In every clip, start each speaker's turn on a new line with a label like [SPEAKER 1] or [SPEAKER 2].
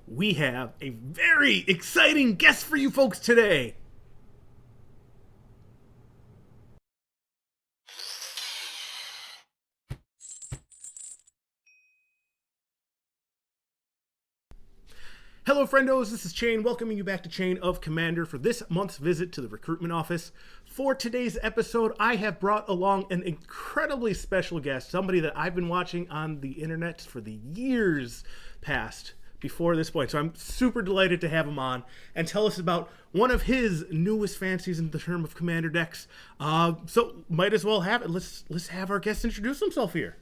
[SPEAKER 1] we have a very exciting guest for you folks today. Hello friendos, this is Chain, welcoming you back to Chain of Commander for this month's visit to the recruitment office. For today's episode, I have brought along an incredibly special guest, somebody that I've been watching on the internet for the years past before this point. So I'm super delighted to have him on and tell us about one of his newest fancies in the term of Commander decks. So might as well have it. Let's have our guest introduce himself here.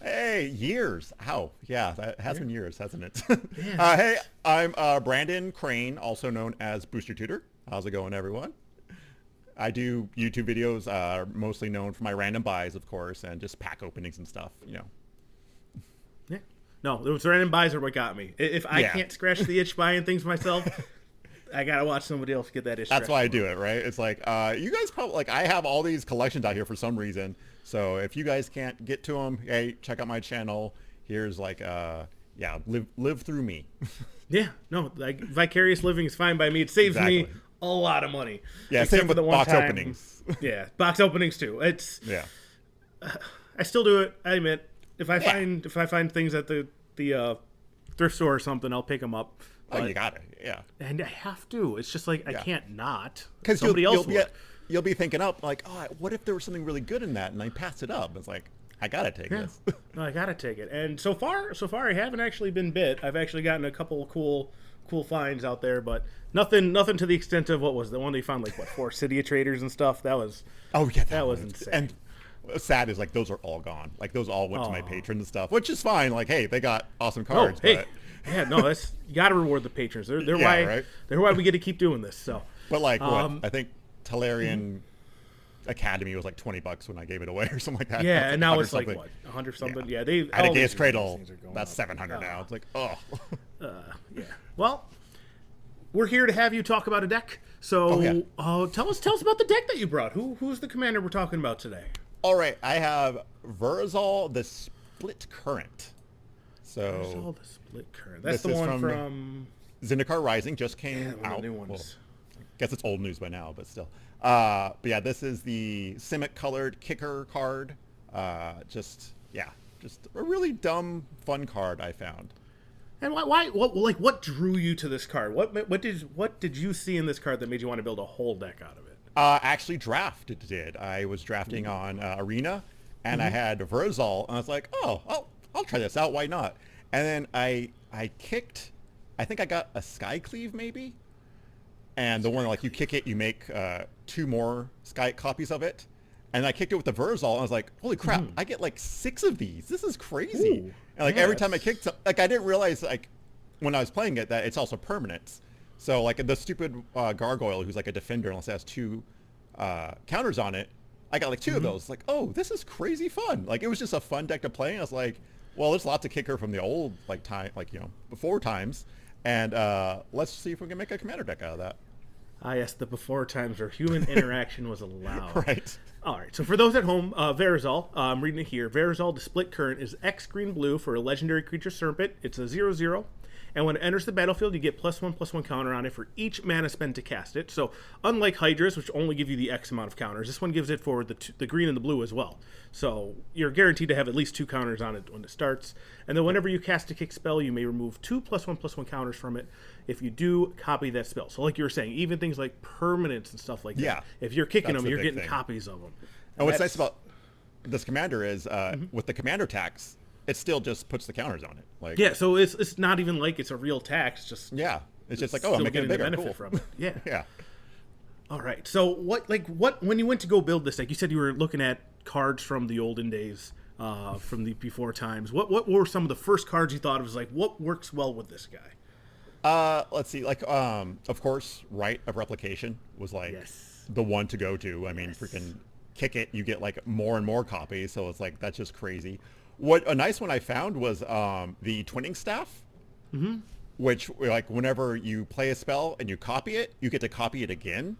[SPEAKER 2] Hey, years. How? Yeah, that has been years, hasn't it?
[SPEAKER 1] Yeah.
[SPEAKER 2] Hey, I'm Brandon Crane, also known as Booster Tutor. How's it going, everyone? I do YouTube videos, mostly known for my random buys, of course, and just pack openings and stuff, you know.
[SPEAKER 1] Yeah. No, those random buys are what got me. If I can't scratch the itch buying things myself, I gotta watch somebody else get that itch.
[SPEAKER 2] That's why I do it, right? It's like, you guys probably, like, I have all these collections out here for some reason. So if you guys can't get to them, hey, check out my channel. Here's like, yeah, live through me.
[SPEAKER 1] Yeah, no, like vicarious living is fine by me. It saves me a lot of money.
[SPEAKER 2] Yeah,
[SPEAKER 1] except
[SPEAKER 2] same
[SPEAKER 1] for
[SPEAKER 2] with
[SPEAKER 1] the
[SPEAKER 2] box openings.
[SPEAKER 1] Yeah, box openings too. It's I still do it. I admit, if I find things at the thrift store or something, I'll pick them up.
[SPEAKER 2] Oh, you got it. Yeah,
[SPEAKER 1] and I have to. It's just like I can't not
[SPEAKER 2] because
[SPEAKER 1] somebody else will.
[SPEAKER 2] You'll be thinking up like, oh, what if there was something really good in that, and I passed it up. It's like, I gotta take this.
[SPEAKER 1] No, I gotta take it. And so far, I haven't actually been bit. I've actually gotten a couple of cool finds out there, but nothing to the extent of what was the one they found, like what 4 Cydia traders and stuff. That was that was insane.
[SPEAKER 2] And sad is like those are all gone. Like those all went to my patrons and stuff, which is fine. Like, hey, they got awesome cards.
[SPEAKER 1] Oh, hey.
[SPEAKER 2] But...
[SPEAKER 1] yeah, no, that's you gotta reward the patrons. They're why we get to keep doing this. So,
[SPEAKER 2] but like what I think. Talarian Academy was like $20 when I gave it away or something like that.
[SPEAKER 1] Yeah,
[SPEAKER 2] like
[SPEAKER 1] and now it's like what 100 something. Yeah, they
[SPEAKER 2] Adagaeus Cradle. That's 700 now. It's like
[SPEAKER 1] yeah. Well, we're here to have you talk about a deck. So tell us about the deck that you brought. Who's the commander we're talking about today?
[SPEAKER 2] All right, I have Verazol, the Split Current. So
[SPEAKER 1] Verazol, the Split Current. That's the one from
[SPEAKER 2] Zendikar Rising. Just came out.
[SPEAKER 1] New ones.
[SPEAKER 2] Well, guess it's old news by now, but still. But yeah, this is the Simic colored kicker card. Just a really dumb fun card I found.
[SPEAKER 1] And what drew you to this card? What did you see in this card that made you want to build a whole deck out of it?
[SPEAKER 2] Actually, draft did. I was drafting on Arena, and I had Verazol, and I was like, oh, I'll try this out. Why not? And then I kicked. I think I got a Skycleave maybe. And the one, like, you kick it, you make 2 more Sky copies of it. And I kicked it with the Verazol, and I was like, holy crap, I get, like, 6 of these. This is crazy.
[SPEAKER 1] Ooh,
[SPEAKER 2] and, like, every time I kicked, like, I didn't realize, like, when I was playing it, that it's also permanent. So, like, the stupid Gargoyle, who's, like, a defender, unless it has 2 counters on it, I got, like, 2 of those. Like, oh, this is crazy fun. Like, it was just a fun deck to play. And I was like, well, there's lots of kicker from the old, like, time, like, you know, before times. And let's see if we can make a commander deck out of that.
[SPEAKER 1] Yes, the before times where human interaction was allowed.
[SPEAKER 2] Right.
[SPEAKER 1] All right, so for those at home, Verazol, I'm reading it here. Verazol, the Split Current, is X green-blue for a legendary creature Serpent. It's a 0/0. And when it enters the battlefield, you get +1/+1 counter on it for each mana spent to cast it. So unlike Hydras, which only give you the X amount of counters, this one gives it for the green and the blue as well. So you're guaranteed to have at least 2 counters on it when it starts. And then whenever you cast a kick spell, you may remove 2 +1/+1 counters from it. If you do, copy that spell. So like you were saying, even things like permanents and stuff like that. If you're kicking them, you're getting copies of them.
[SPEAKER 2] And what's nice about this commander is with the commander tax, it still just puts the counters on it. Like
[SPEAKER 1] so it's not even like it's a real tax. Just
[SPEAKER 2] it's just like, oh, I'm making a bigger
[SPEAKER 1] benefit from it. Yeah.
[SPEAKER 2] Yeah.
[SPEAKER 1] All right. So what when you went to go build this deck, you said you were looking at cards from the olden days, from the before times. What were some of the first cards you thought of as like what works well with this guy?
[SPEAKER 2] Let's see. Like of course, Rite of Replication was like the one to go to. I mean, freaking kick it, you get like more and more copies. So it's like that's just crazy. What a nice one I found was the Twinning Staff, which like whenever you play a spell and you copy it, you get to copy it again.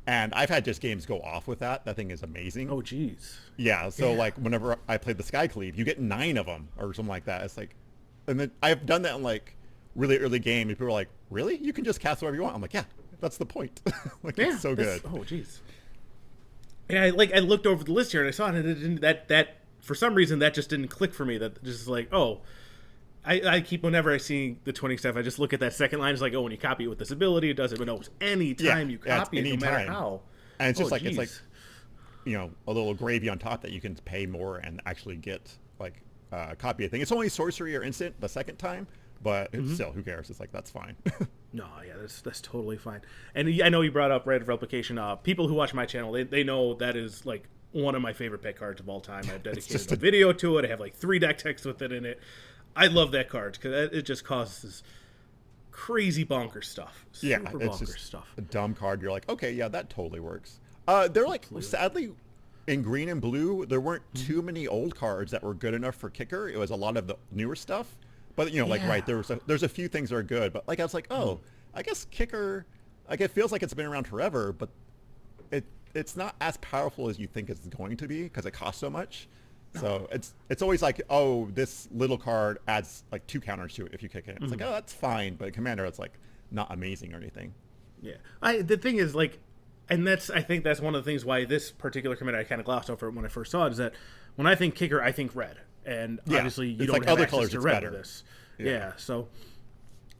[SPEAKER 2] And I've had just games go off with that. That thing is amazing.
[SPEAKER 1] Oh, geez.
[SPEAKER 2] Yeah. So like whenever I played the Skycleave, you get 9 of them or something like that. It's like, and then I've done that in like really early game, and people were like, really? You can just cast whatever you want. I'm like, yeah, that's the point. Like,
[SPEAKER 1] Yeah,
[SPEAKER 2] it's so good.
[SPEAKER 1] oh, jeez. And I looked over the list here and I saw it, and it didn't, that for some reason that just didn't click for me. That just like, oh, I keep, whenever I see the 20 stuff, I just look at that second line. It's like, oh, when you copy it with this ability, it does it. But no, it's any time you copy it, no matter how.
[SPEAKER 2] And it's just like, it's like, you know, a little gravy on top that you can pay more and actually get like a copy of thing. It's only sorcery or instant the second time, but still, who cares? It's like, that's fine.
[SPEAKER 1] No, yeah, that's totally fine. And I know you brought up Rite of Replication. People who watch my channel, they know that is like one of my favorite pet cards of all time. I've dedicated a video to it. I have like 3 deck texts with it in it. I love that card because it just causes crazy bonker stuff. Super
[SPEAKER 2] it's
[SPEAKER 1] bonker
[SPEAKER 2] just
[SPEAKER 1] stuff.
[SPEAKER 2] a dumb card. You're like, okay, yeah, that totally works. They're like, sadly, in green and blue, there weren't too many old cards that were good enough for kicker. It was a lot of the newer stuff. But, you know, like, right, there's a few things that are good. But, like, I was like, oh, I guess kicker, like, it feels like it's been around forever, but it's not as powerful as you think it's going to be because it costs so much. So it's always like, oh, this little card adds, like, 2 counters to it if you kick it. It's like, oh, that's fine. But Commander, it's, like, not amazing or anything.
[SPEAKER 1] Yeah. The thing is, like, and I think that's one of the things why this particular Commander I kind of glossed over when I first saw it, is that when I think kicker, I think red. And obviously you don't
[SPEAKER 2] like
[SPEAKER 1] have
[SPEAKER 2] other
[SPEAKER 1] access
[SPEAKER 2] colors,
[SPEAKER 1] to
[SPEAKER 2] it's
[SPEAKER 1] red
[SPEAKER 2] better.
[SPEAKER 1] with this. Yeah, so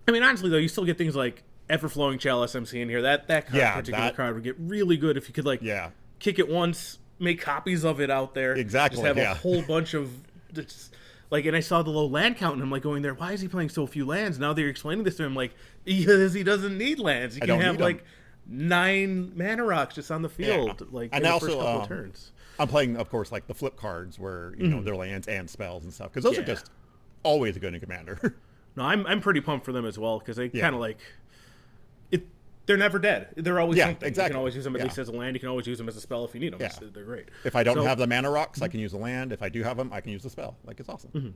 [SPEAKER 1] I mean, honestly though, you still get things like Ever-Flowing Chalice I'm seeing here. That particular card would get really good if you could like kick it once, make copies of it out there.
[SPEAKER 2] Exactly.
[SPEAKER 1] Just have a whole bunch of just, like, and I saw the low land count and I'm like going there, why is he playing so few lands? Now they're explaining this to him like, because he doesn't need lands. He can have like 9 mana rocks just on the field, like in the first couple of turns.
[SPEAKER 2] I'm playing, of course, like the flip cards where, you know, they're lands and spells and stuff. Because those are just always good in Commander.
[SPEAKER 1] No, I'm pretty pumped for them as well because they kind of like it. They're never dead. They're always something.
[SPEAKER 2] Exactly.
[SPEAKER 1] You can always use them at least as a land. You can always use them as a spell if you need them. They're great.
[SPEAKER 2] If I don't have the mana rocks, I can use the land. If I do have them, I can use the spell. Like, it's awesome.
[SPEAKER 1] All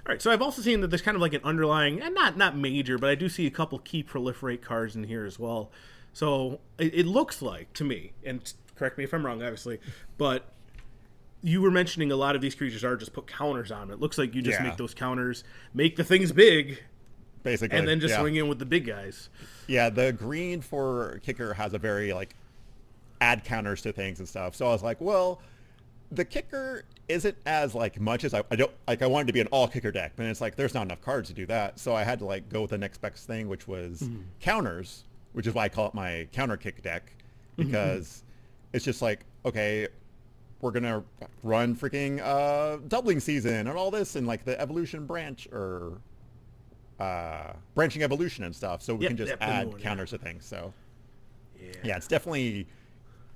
[SPEAKER 1] right. So I've also seen that there's kind of like an underlying, and not major, but I do see a couple key proliferate cards in here as well. So it looks like to me, and correct me if I'm wrong, obviously, but you were mentioning a lot of these creatures are just put counters on them. It looks like you just make those counters, make the things big,
[SPEAKER 2] basically,
[SPEAKER 1] and then just swing in with the big guys.
[SPEAKER 2] Yeah, the green for kicker has a very, like, add counters to things and stuff. So I was like, well, the kicker isn't as, like, much as I don't, like, I wanted to be an all-kicker deck, but it's like, there's not enough cards to do that. So I had to, like, go with the next best thing, which was counters, which is why I call it my counter kick deck, because it's just like, okay, we're going to run freaking doubling season and all this and like the evolution branch or branching evolution and stuff. So we can just add counters to things. So yeah, it's definitely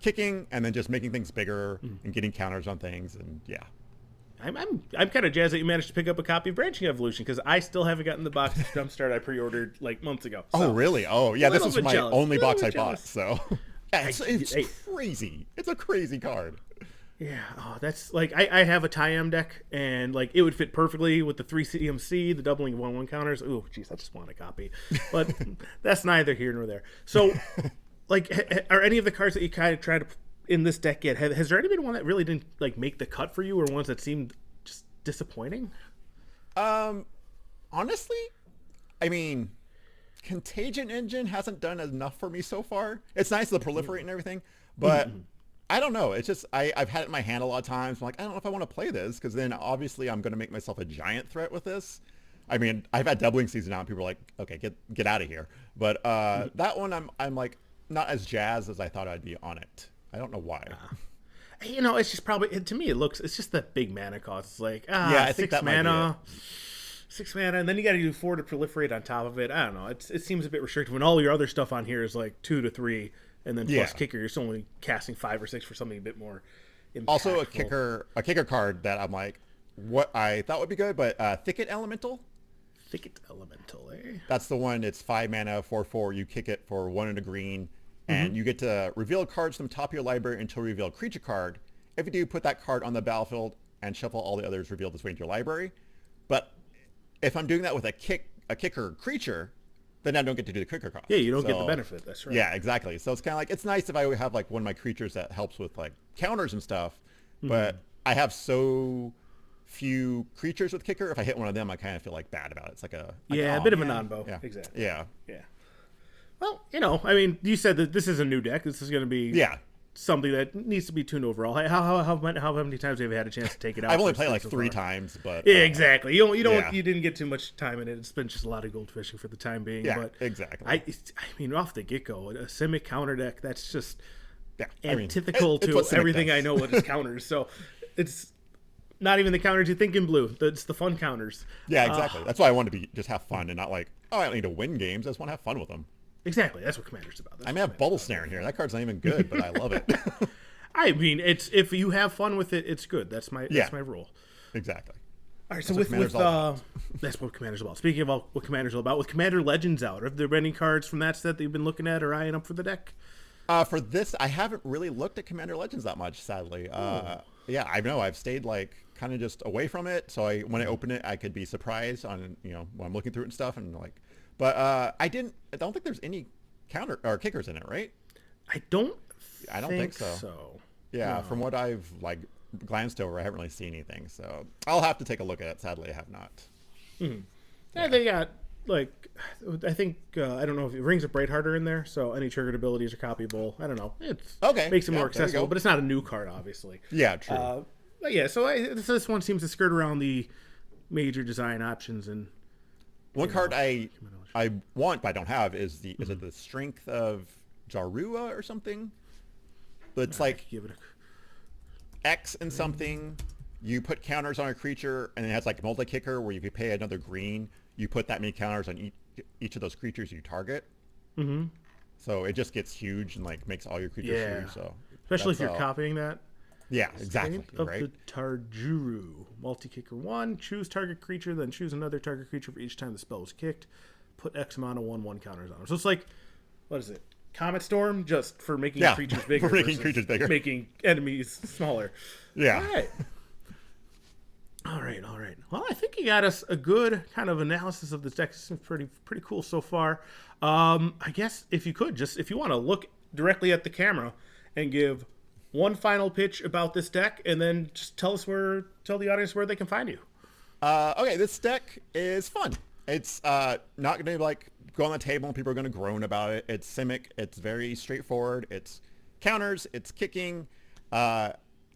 [SPEAKER 2] kicking and then just making things bigger and getting counters on things. And
[SPEAKER 1] I'm kind of jazzed that you managed to pick up a copy of Branching Evolution because I still haven't gotten the box of Jumpstart I pre-ordered like months ago.
[SPEAKER 2] So. Oh, really? Oh, yeah. This was my only box I bought. So it's crazy. It's a crazy card.
[SPEAKER 1] Yeah, that's like I have a TIM deck and like it would fit perfectly with the 3 CMC, the doubling 1/1 counters. Oh, jeez, I just want a copy, but that's neither here nor there. So, like, are any of the cards that you kind of try to in this deck yet? Has there any been one that really didn't like make the cut for you, or ones that seemed just disappointing?
[SPEAKER 2] Honestly, I mean, Contagion Engine hasn't done enough for me so far. It's nice to proliferate and everything, but. I don't know. It's just I've had it in my hand a lot of times. I'm like, I don't know if I want to play this because then obviously I'm going to make myself a giant threat with this. I mean, I've had doubling season out and people are like, okay, get out of here. But that one I'm like not as jazzed as I thought I'd be on it. I don't know why.
[SPEAKER 1] You know, it's just probably to me it's just that big mana cost. It's like
[SPEAKER 2] I think
[SPEAKER 1] 6 mana. 6 mana, and then you got to do 4 to proliferate on top of it. I don't know. It seems a bit restrictive when all your other stuff on here is like 2 to 3. And then plus kicker, you're still only casting 5 or 6 for something a bit more impactful.
[SPEAKER 2] Also a kicker card that I'm like, what I thought would be good, but Thicket Elemental.
[SPEAKER 1] Thicket Elemental, eh?
[SPEAKER 2] That's the one. It's 5 mana, 4/4. You kick it for 1 and a green, and you get to reveal cards from the top of your library until you reveal a creature card. If you do, put that card on the battlefield and shuffle all the others revealed this way into your library. But if I'm doing that with a kicker creature, then I don't get to do the kicker cost.
[SPEAKER 1] Yeah, you don't get the benefit. That's right.
[SPEAKER 2] Yeah, exactly. So it's kind of like, it's nice if I have like one of my creatures that helps with like counters and stuff, but I have so few creatures with kicker. If I hit one of them, I kind of feel like bad about it. It's like a
[SPEAKER 1] a bit of a non-bow.
[SPEAKER 2] Yeah.
[SPEAKER 1] Exactly.
[SPEAKER 2] Yeah.
[SPEAKER 1] Yeah. Well, I mean, you said that this is a new deck. This is going to be something that needs to be tuned overall. How many times have you had a chance to take it out?
[SPEAKER 2] I've only played like 3 times, but
[SPEAKER 1] yeah, exactly. You didn't get too much time in it. It's been just a lot of gold fishing for the time being.
[SPEAKER 2] Yeah,
[SPEAKER 1] but
[SPEAKER 2] exactly.
[SPEAKER 1] I mean, off the get go, a Simic counter deck that's just
[SPEAKER 2] I
[SPEAKER 1] antithetical
[SPEAKER 2] mean,
[SPEAKER 1] to everything I know with its counters. So it's not even the counters you think in blue. It's the fun counters.
[SPEAKER 2] Yeah, exactly. That's why I want to just have fun and not like, oh, I don't need to win games. I just want to have fun with them.
[SPEAKER 1] Exactly. That's what Commander's about.
[SPEAKER 2] I may have Bubble Snare in here. That card's not even good, but I love it.
[SPEAKER 1] I mean, it's if you have fun with it, it's good. That's my rule.
[SPEAKER 2] Exactly.
[SPEAKER 1] All right, so that's what Commander's about. Speaking of what Commander's all about, with Commander Legends out, have there been any cards from that set that you've been looking at or eyeing up for the deck?
[SPEAKER 2] For this, I haven't really looked at Commander Legends that much, sadly. Yeah, I know. I've stayed like kind of just away from it. So when I open it, I could be surprised on when I'm looking through it and stuff, and like. But I don't think there's any counter or kickers in it, right?
[SPEAKER 1] I don't
[SPEAKER 2] think so. Yeah,
[SPEAKER 1] no.
[SPEAKER 2] From what I've like glanced over, I haven't really seen anything. So I'll have to take a look at it. Sadly, I have not.
[SPEAKER 1] Mm-hmm. Yeah, they got like I think I don't know if Rings of Brightheart are in there, so any triggered abilities are copyable. I don't know. It's makes it more accessible, but it's not a new card, obviously.
[SPEAKER 2] Yeah, true.
[SPEAKER 1] But yeah, so this one seems to skirt around the major design options and.
[SPEAKER 2] One card I want but I don't have is is it the Strength of Jarua or something? But it's like X and something. You put counters on a creature and it has like multi-kicker where you could pay another green. You put that many counters on each of those creatures you target. Mm-hmm. So it just gets huge and like makes all your creatures huge. So
[SPEAKER 1] especially if you're copying that.
[SPEAKER 2] Yeah, exactly.
[SPEAKER 1] Strength of the Tarjuru. Multi-kicker 1. Choose target creature, then choose another target creature for each time the spell is kicked. Put X amount of 1/1 counters on them. So it's like, what is it? Comet Storm, just for making creatures bigger.
[SPEAKER 2] For making creatures bigger.
[SPEAKER 1] Making enemies smaller.
[SPEAKER 2] Yeah.
[SPEAKER 1] All right. Well, I think you got us a good kind of analysis of this deck. It's pretty cool so far. I guess if you want to look directly at the camera and give one final pitch about this deck, and then just tell the audience where they can find you.
[SPEAKER 2] Okay, this deck is fun. It's not going to like go on the table and people are going to groan about it. It's Simic. It's very straightforward. It's counters. It's kicking. I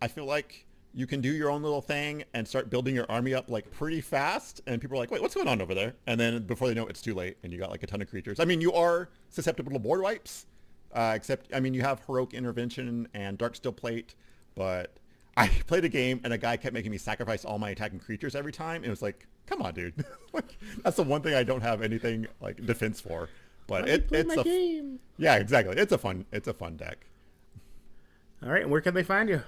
[SPEAKER 2] feel like you can do your own little thing and start building your army up like pretty fast. And people are like, wait, what's going on over there? And then before they know it, it's too late and you got like a ton of creatures. I mean, you are susceptible to board wipes. Except, I mean, you have Heroic Intervention and Darksteel Plate, but I played a game and a guy kept making me sacrifice all my attacking creatures every time. And it was like, come on, dude. That's the one thing I don't have anything like defense for. But it's a game. Yeah, exactly. It's a fun deck.
[SPEAKER 1] All right, and where can they find you?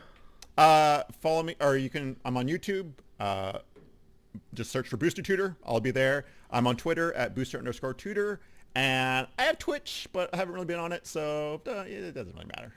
[SPEAKER 2] Follow me, or I'm on YouTube. Just search for Booster Tutor. I'll be there. I'm on Twitter at Booster_Tutor. And I have Twitch, but I haven't really been on it, so it doesn't really matter.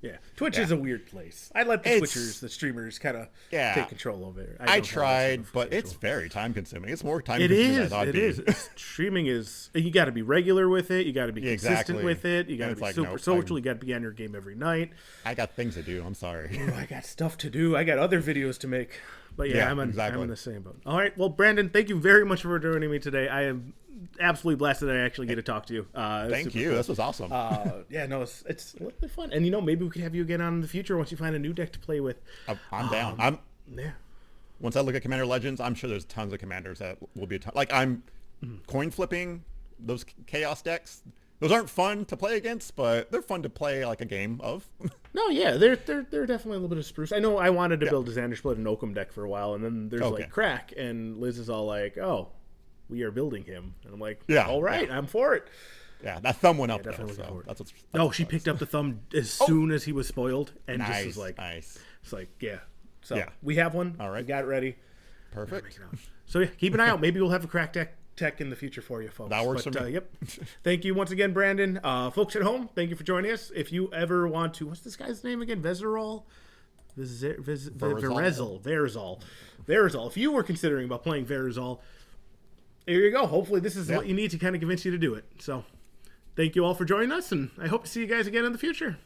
[SPEAKER 1] Yeah. Twitch is a weird place. I let the streamers kind of take control of it.
[SPEAKER 2] I tried, but it's very time-consuming. It's more time-consuming than I thought it'd be.
[SPEAKER 1] It is. Streaming is... You got to be regular with it. You got to be consistent with it. You got to be super social. You got to be on your game every night.
[SPEAKER 2] I got things to do. I'm sorry.
[SPEAKER 1] Ooh, I got stuff to do. I got other videos to make. But I'm in the same boat. All right. Well, Brandon, thank you very much for joining me today. I am absolutely blessed that I actually get to talk to you.
[SPEAKER 2] Thank you. Cool. This was awesome.
[SPEAKER 1] It's a little bit fun. And maybe we could have you again on in the future once you find a new deck to play with.
[SPEAKER 2] I'm down. Once I look at Commander Legends, I'm sure there's tons of commanders that will be like I'm coin flipping those chaos decks. Those aren't fun to play against, but they're fun to play like a game of.
[SPEAKER 1] No, yeah, they're definitely a little bit of spruce. I know I wanted to build a Xander Split and Oakham deck for a while, and then there's like Crack, and Liz is all like, "Oh, we are building him," and I'm like, all right, I'm for it.
[SPEAKER 2] Yeah, that thumb went up.
[SPEAKER 1] Definitely
[SPEAKER 2] though, so
[SPEAKER 1] that's she picked up the thumb as soon as he was spoiled, and
[SPEAKER 2] nice,
[SPEAKER 1] just was like,
[SPEAKER 2] nice.
[SPEAKER 1] It's like, So we have one.
[SPEAKER 2] All right,
[SPEAKER 1] we got it ready.
[SPEAKER 2] Perfect.
[SPEAKER 1] So keep an eye out. Maybe we'll have a Crack tech in the future for you, folks.
[SPEAKER 2] That works for me.
[SPEAKER 1] Yep. Thank you once again, Brandon. Folks at home, thank you for joining us. If you ever want to, what's this guy's name again? Verazol. If you were considering about playing Verazol, there you go. Hopefully this is what you need to kind of convince you to do it. So thank you all for joining us, and I hope to see you guys again in the future.